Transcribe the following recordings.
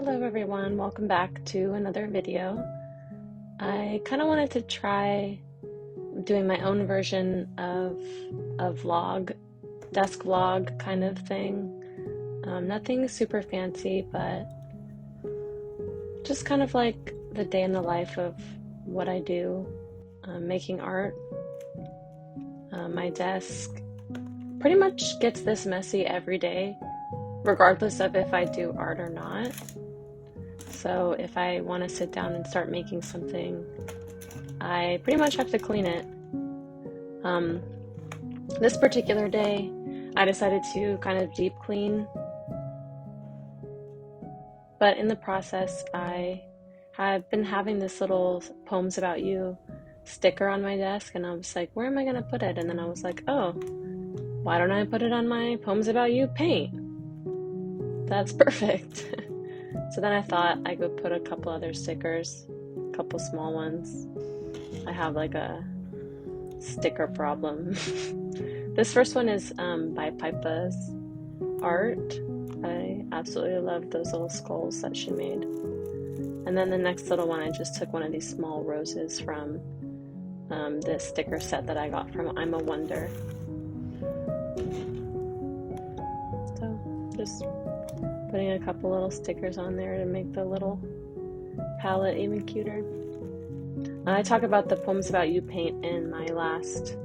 Hello everyone, welcome back to another video. I kind of wanted to try doing my own version of a vlog, desk vlog kind of thing. Nothing super fancy, but just kind of like the day in the life of what I do, making art. My desk pretty much gets this messy every day, regardless of if I do art or not. So if I want to sit down and start making something, I pretty much have to clean it. This particular day, I decided to kind of deep clean, but in the process, I have been having this little Poems About You sticker on my desk, and I was like, where am I going to put it? And then I was like, oh, why don't I put it on my Poems About You paint? That's perfect. So then I thought I could put a couple other stickers, a couple small ones. I have like a sticker problem. This first one is by Pipa's art. I absolutely love those little skulls that she made. And then the next little one, I just took one of these small roses from this sticker set that I got from I'm a Wonder. So just putting a couple little stickers on there to make the little palette even cuter. I talk about the Poems About You paint in my last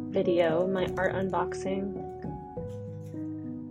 video, my art unboxing.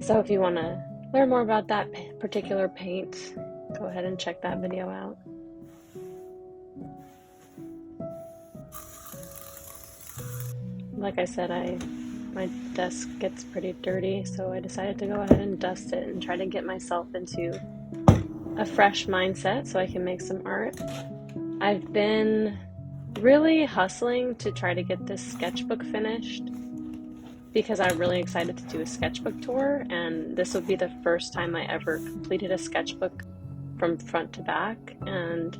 So if you want to learn more about that particular paint, go ahead and check that video out. Like I said, my desk gets pretty dirty, so I decided to go ahead and dust it and try to get myself into a fresh mindset so I can make some art. I've been really hustling to try to get this sketchbook finished because I'm really excited to do a sketchbook tour, and this would be the first time I ever completed a sketchbook from front to back, and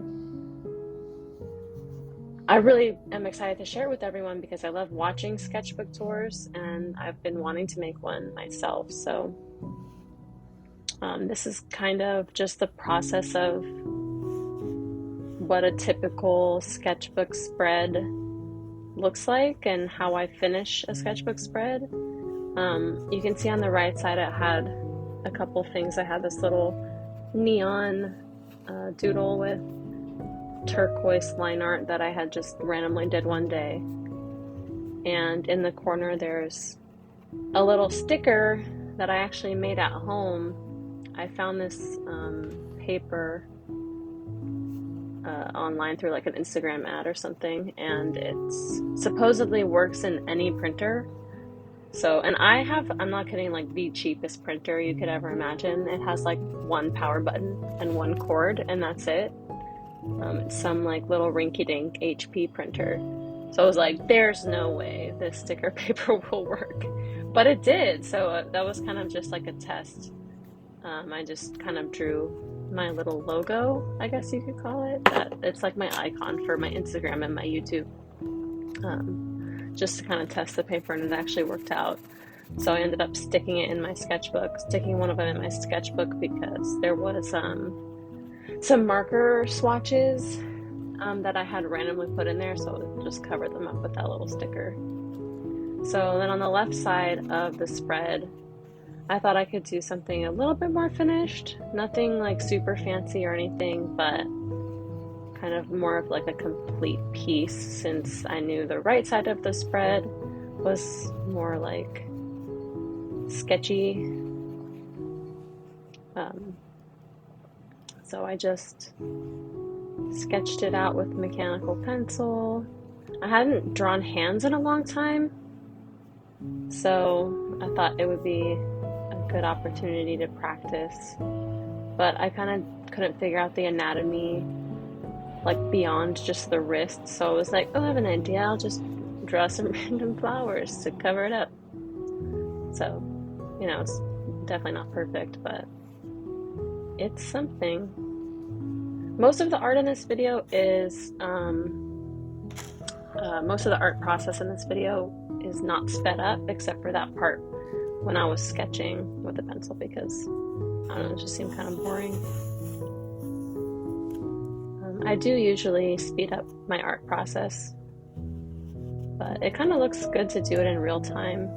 I really am excited to share it with everyone because I love watching sketchbook tours and I've been wanting to make one myself. So this is kind of just the process of what a typical sketchbook spread looks like and how I finish a sketchbook spread. You can see on the right side it had a couple things. I had this little neon doodle with turquoise line art that I had just randomly did one day, and in the corner there's a little sticker that I actually made at home. I found this paper online through like an Instagram ad or something, and it's supposedly works in any printer. So, and I'm not kidding, like the cheapest printer you could ever imagine. It has like one power button and one cord, and that's it. It's some like little rinky-dink HP printer. So I was like, there's no way this sticker paper will work. But it did, so that was kind of just like a test. I just kind of drew my little logo, I guess you could call it. It's like my icon for my Instagram and my YouTube. Just to kind of test the paper, and it actually worked out. So I ended up sticking it in my sketchbook, sticking one of them in my sketchbook because there was some marker swatches that I had randomly put in there, so I just covered them up with that little sticker. So then on the left side of the spread, I thought I could do something a little bit more finished. Nothing like super fancy or anything, but kind of more of like a complete piece, since I knew the right side of the spread was more like sketchy. So I just sketched it out with mechanical pencil. I hadn't drawn hands in a long time, so I thought it would be a good opportunity to practice. But I kind of couldn't figure out the anatomy like beyond just the wrist, so I was like, oh, I have an idea, I'll just draw some random flowers to cover it up. So, you know, it's definitely not perfect, but it's something. Most of the art in this video is, most of the art process in this video is not sped up, except for that part when I was sketching with a pencil, because, I don't know, it just seemed kind of boring. I do usually speed up my art process, but it kind of looks good to do it in real time.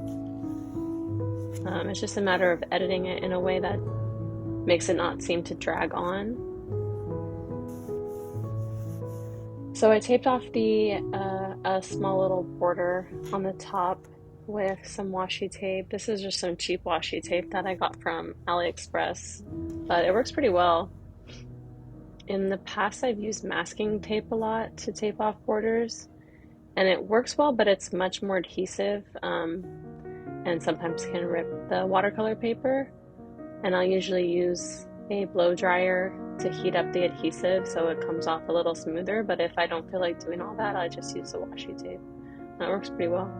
It's just a matter of editing it in a way that makes it not seem to drag on. So I taped off a small little border on the top with some washi tape. This is just some cheap washi tape that I got from AliExpress, but it works pretty well. In the past, I've used masking tape a lot to tape off borders, and it works well, but it's much more adhesive, and sometimes can rip the watercolor paper. And I'll usually use a blow dryer to heat up the adhesive so it comes off a little smoother, but if I don't feel like doing all that, I just use the washi tape. That works pretty well.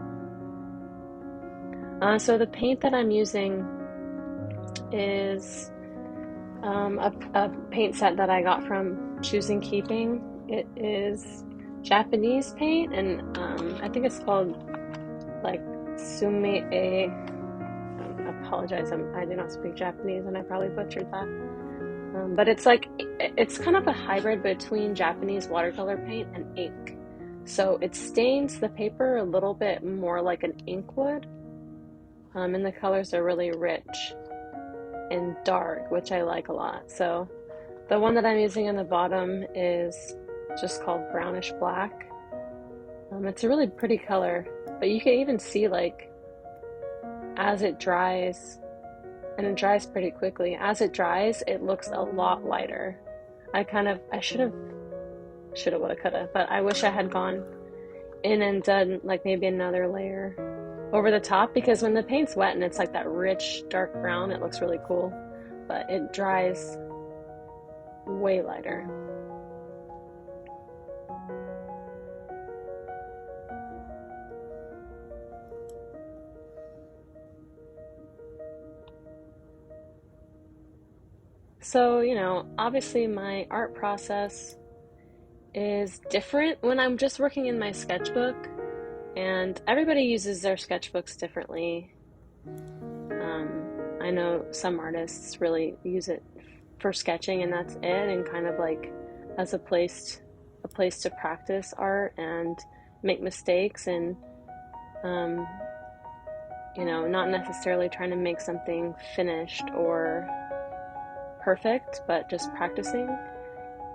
So the paint that I'm using is a paint set that I got from Choosing Keeping. It is Japanese paint, and I think it's called like Sumi E. I apologize, I do not speak Japanese and I probably butchered that. But it's kind of a hybrid between Japanese watercolor paint and ink. So it stains the paper a little bit more like an ink would. And the colors are really rich and dark, which I like a lot. So the one that I'm using on the bottom is just called brownish black. It's a really pretty color, but you can even see like as it dries, and it dries pretty quickly. As it dries, it looks a lot lighter. I shoulda, woulda, coulda, but I wish I had gone in and done like maybe another layer over the top, because when the paint's wet and it's like that rich dark brown, it looks really cool, but it dries way lighter. So, obviously my art process is different when I'm just working in my sketchbook, and everybody uses their sketchbooks differently. I know some artists really use it for sketching and that's it, and kind of like as a place to practice art and make mistakes, and not necessarily trying to make something finished or perfect, but just practicing.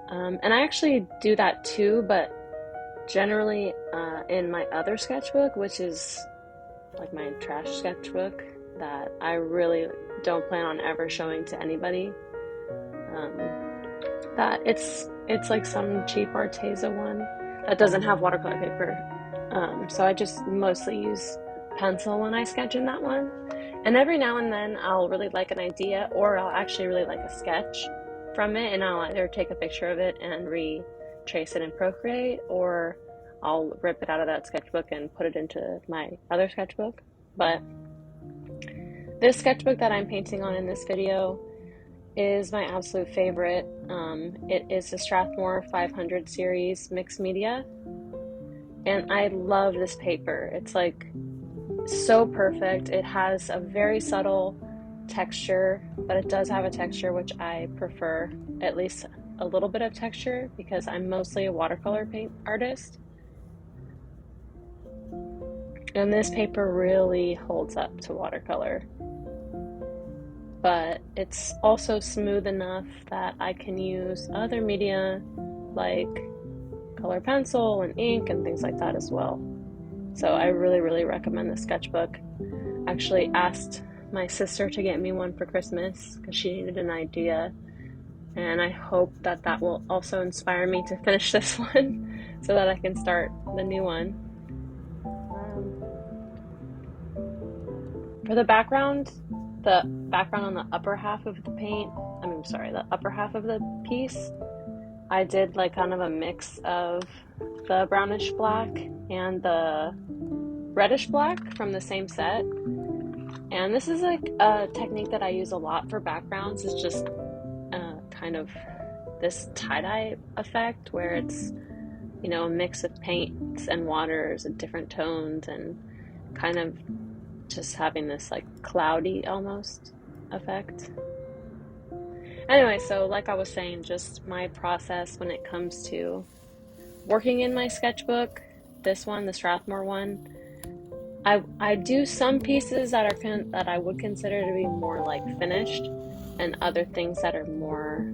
And I actually do that too, but generally in my other sketchbook, which is like my trash sketchbook that I really don't plan on ever showing to anybody, that it's like some cheap Arteza one that doesn't have watercolor paper. So I just mostly use pencil when I sketch in that one. And every now and then I'll really like an idea, or I'll actually really like a sketch from it, and I'll either take a picture of it and retrace it in Procreate, or I'll rip it out of that sketchbook and put it into my other sketchbook. But this sketchbook that I'm painting on in this video is my absolute favorite. It is the Strathmore 500 series mixed media, and I love this paper. It's like so perfect. It has a very subtle texture, but it does have a texture which I prefer, at least a little bit of texture, because I'm mostly a watercolor paint artist. And this paper really holds up to watercolor, but it's also smooth enough that I can use other media like color pencil and ink and things like that as well. So I really, really recommend this sketchbook. I actually asked my sister to get me one for Christmas because she needed an idea, and I hope that that will also inspire me to finish this one so that I can start the new one. For the background on the upper half of the upper half of the piece, I did like kind of a mix of the brownish black and the reddish black from the same set. And this is like a technique that I use a lot for backgrounds. It's just kind of this tie-dye effect where it's, a mix of paints and waters and different tones, and kind of just having this like cloudy almost effect. Anyway, so like I was saying, just my process when it comes to working in my sketchbook, this one, the Strathmore one, I do some pieces that that I would consider to be more like finished, and other things that are more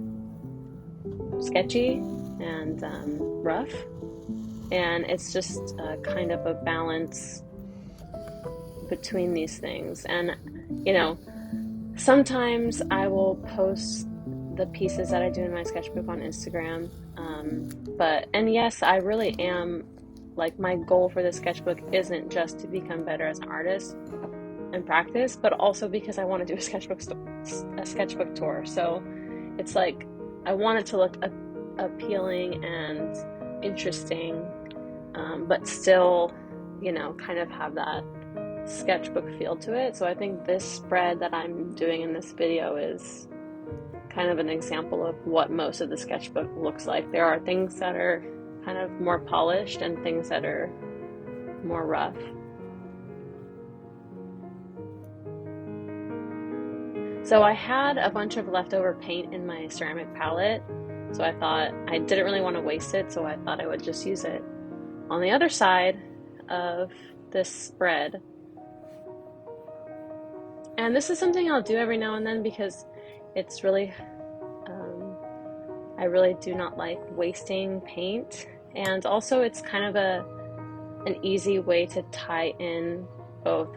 sketchy and rough. And it's just kind of a balance between these things. And you know, sometimes I will post the pieces that I do in my sketchbook on Instagram. And yes, I really am, like, my goal for this sketchbook isn't just to become better as an artist and practice, but also because I want to do a sketchbook tour. So it's like I want it to look appealing and interesting, but still, you know, kind of have that sketchbook feel to it. So I think this spread that I'm doing in this video is kind of an example of what most of the sketchbook looks like. There are things that are kind of more polished and things that are more rough. So I had a bunch of leftover paint in my ceramic palette, so I thought I didn't really want to waste it, so I thought I would just use it. On the other side of this spread, and this is something I'll do every now and then because it's really, I really do not like wasting paint. And also it's kind of an easy way to tie in both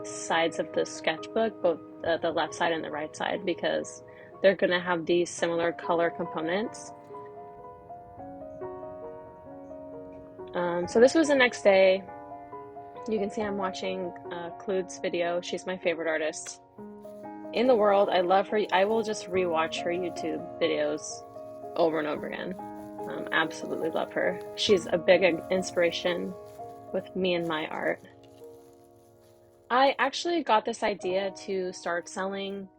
sides of the sketchbook, both the left side and the right side, because they're going to have these similar color components. So this was the next day. You can see I'm watching Clude's video. She's my favorite artist in the world. I love her. I will just rewatch her YouTube videos over and over again. Absolutely love her. She's a big inspiration with me and my art. I actually got this idea to start selling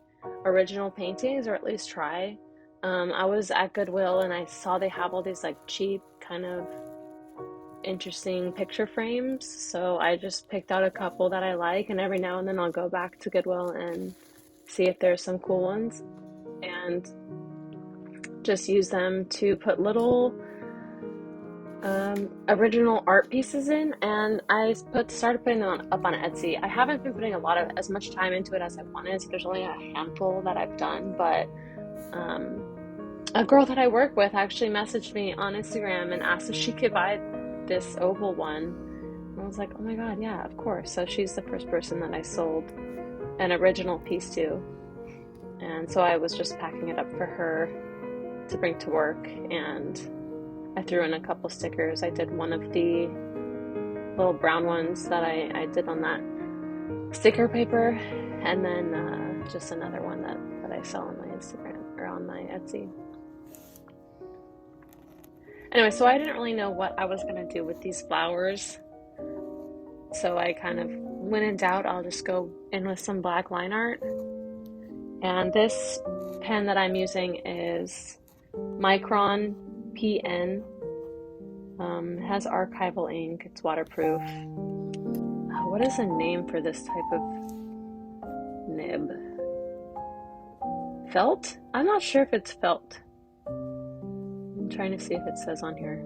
original paintings, or at least try. I was at Goodwill and I saw they have all these like cheap kind of interesting picture frames, so I just picked out a couple that I like, and every now and then I'll go back to Goodwill and see if there's some cool ones and just use them to put little original art pieces in. And I started putting them up on Etsy. I haven't been putting as much time into it as I wanted, so there's only a handful that I've done, but a girl that I work with actually messaged me on Instagram and asked if she could buy this oval one. And I was like, oh my god, yeah, of course. So she's the first person that I sold an original piece to, and so I was just packing it up for her to bring to work, and I threw in a couple stickers. I did one of the little brown ones that I did on that sticker paper, and then just another one that I sell on my Instagram or on my Etsy. Anyway, so I didn't really know what I was going to do with these flowers, so I kind of, when in doubt, I'll just go in with some black line art. And this pen that I'm using is Micron PN. It has archival ink, it's waterproof. What is the name for this type of nib? Felt? I'm not sure if it's felt. I'm trying to see if it says on here.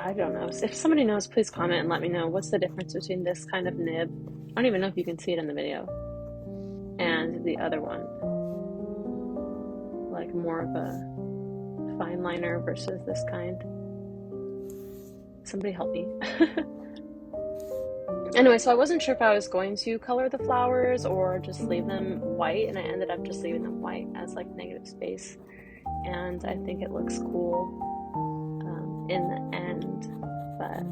I don't know. If somebody knows, please comment and let me know what's the difference between this kind of nib, I don't even know if you can see it in the video, and the other one. Like more of a fine liner versus this kind. Somebody help me. Anyway, so I wasn't sure if I was going to color the flowers or just leave them white, and I ended up just leaving them white as like negative space, and I think it looks cool in the end, but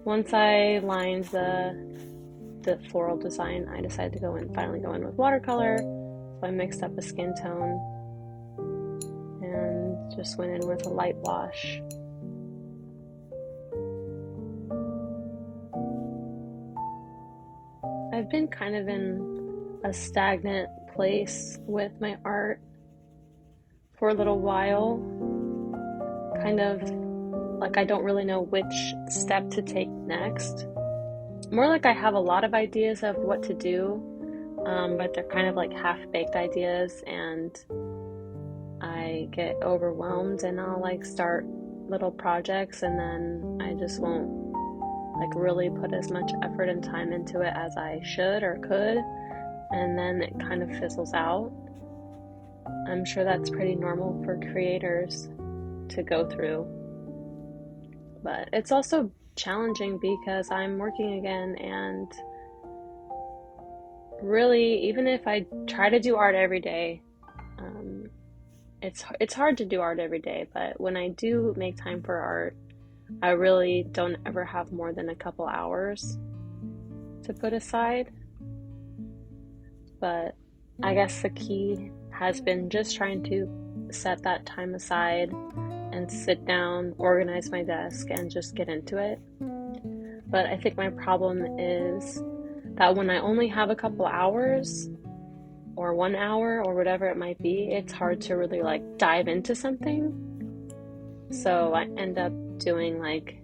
once I lined the floral design, I decided to finally go in with watercolor. So I mixed up a skin tone Just went in with a light wash. I've been kind of in a stagnant place with my art for a little while. Kind of like I don't really know which step to take next. More like I have a lot of ideas of what to do, but they're kind of like half-baked ideas, and I get overwhelmed and I'll like start little projects and then I just won't like really put as much effort and time into it as I should or could, and then it kind of fizzles out. I'm sure that's pretty normal for creators to go through, but it's also challenging because I'm working again, and really, even if I try to do art every day, it's hard to do art every day, but when I do make time for art, I really don't ever have more than a couple hours to put aside. But I guess the key has been just trying to set that time aside and sit down, organize my desk, and just get into it. But I think my problem is that when I only have a couple hours or 1 hour or whatever it might be, it's hard to really like dive into something. So I end up doing like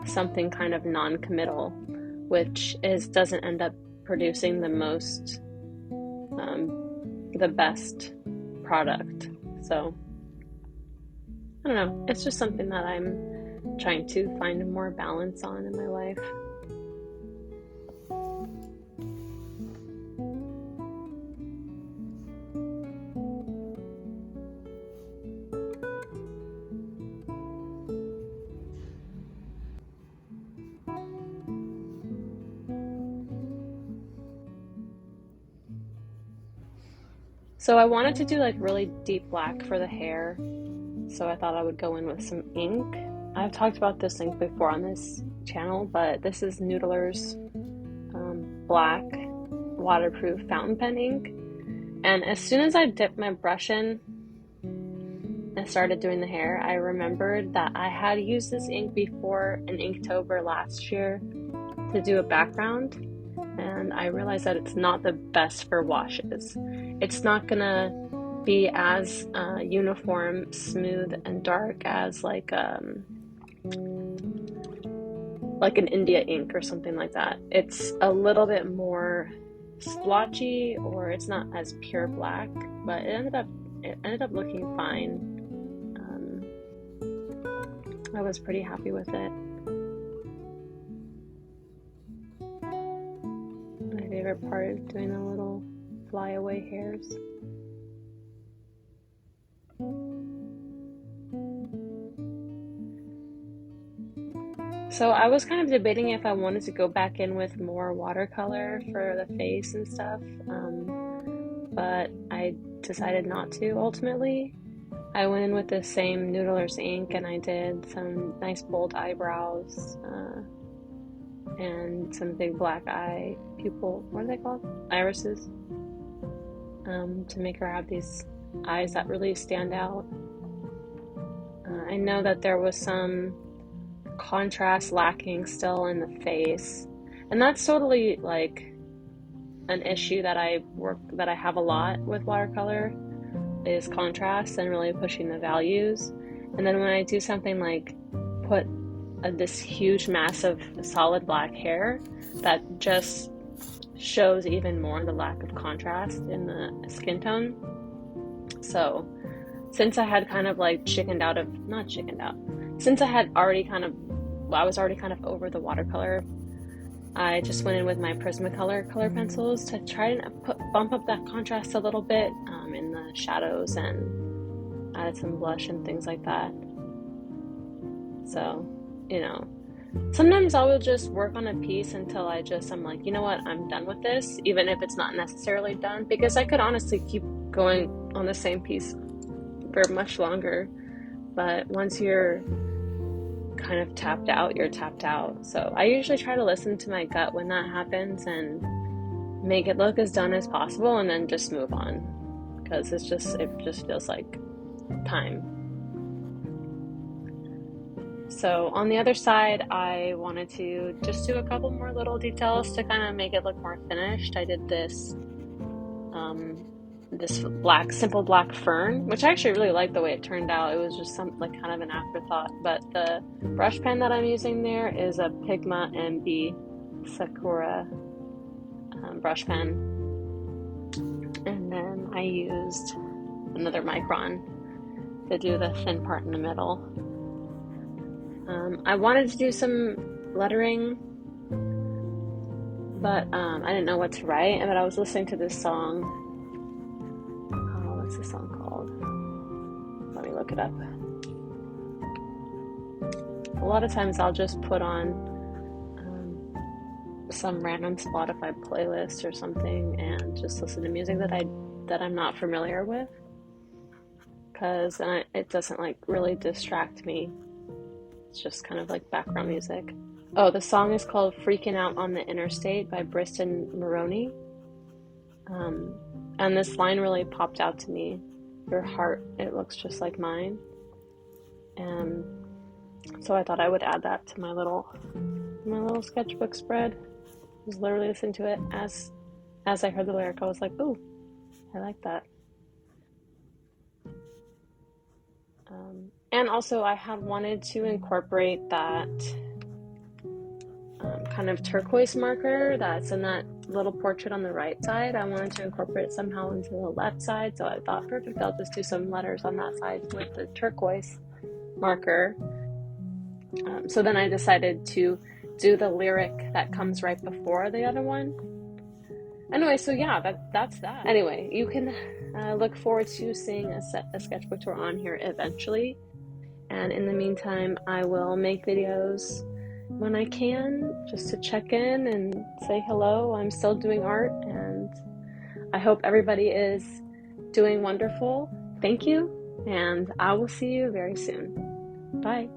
something kind of non-committal, which doesn't end up producing the best product. So I don't know, it's just something that I'm trying to find more balance on in my life. So I wanted to do like really deep black for the hair, so I thought I would go in with some ink. I've talked about this ink before on this channel, but this is Noodler's black waterproof fountain pen ink. And as soon as I dipped my brush in and started doing the hair, I remembered that I had used this ink before in Inktober last year to do a background, and I realized that it's not the best for washes. It's not gonna be as uniform, smooth, and dark as like an India ink or something like that. It's a little bit more splotchy, or it's not as pure black, but it ended up looking fine. I was pretty happy with it. My favorite part is doing the little flyaway hairs. So I was kind of debating if I wanted to go back in with more watercolor for the face and stuff, but I decided not to ultimately. I went in with the same Noodler's ink, and I did some nice bold eyebrows and some big black eye pupil, what are they called? Irises, to make her have these eyes that really stand out. I know that there was some contrast lacking still in the face, and that's totally like an issue that I have a lot with watercolor, is contrast and really pushing the values. And then when I do something like put this huge mass of solid black hair, that just shows even more the lack of contrast in the skin tone. So since I had kind of like since I was already kind of over the watercolor, I just went in with my Prismacolor color pencils to try and bump up that contrast a little bit in the shadows, and added some blush and things like that. So, sometimes I will just work on a piece until I'm like, you know what, I'm done with this, even if it's not necessarily done, because I could honestly keep going on the same piece for much longer. But once you're kind of tapped out, you're tapped out. So I usually try to listen to my gut when that happens and make it look as done as possible, and then just move on, because it just feels like time. So on the other side, I wanted to just do a couple more little details to kind of make it look more finished. I did this simple black fern, which I actually really liked the way it turned out. It was just kind of an afterthought. But the brush pen that I'm using there is a Pigma MB Sakura brush pen. And then I used another micron to do the thin part in the middle. I wanted to do some lettering, but I didn't know what to write. But I was listening to this song. What's the song called? Let me look it up. A lot of times I'll just put on some random Spotify playlist or something and just listen to music that I'm not familiar with, because it doesn't really distract me. It's just kind of like background music. Oh, the song is called Freaking Out on the Interstate by Briston Maroney. And this line really popped out to me. Your heart, it looks just like mine. And so I thought I would add that to my little sketchbook spread. I was literally listening to it as I heard the lyric. I was like, ooh, I like that. And also I had wanted to incorporate that kind of turquoise marker that's in that little portrait on the right side. I wanted to incorporate it somehow into the left side, so I thought, perfect, I'll just do some letters on that side with the turquoise marker. So then I decided to do the lyric that comes right before the other one. Anyway, so yeah, that's that. Anyway, you can look forward to seeing a sketchbook tour on here eventually. And in the meantime, I will make videos when I can, just to check in and say hello. I'm still doing art, and I hope everybody is doing wonderful. Thank you, and I will see you very soon. Bye.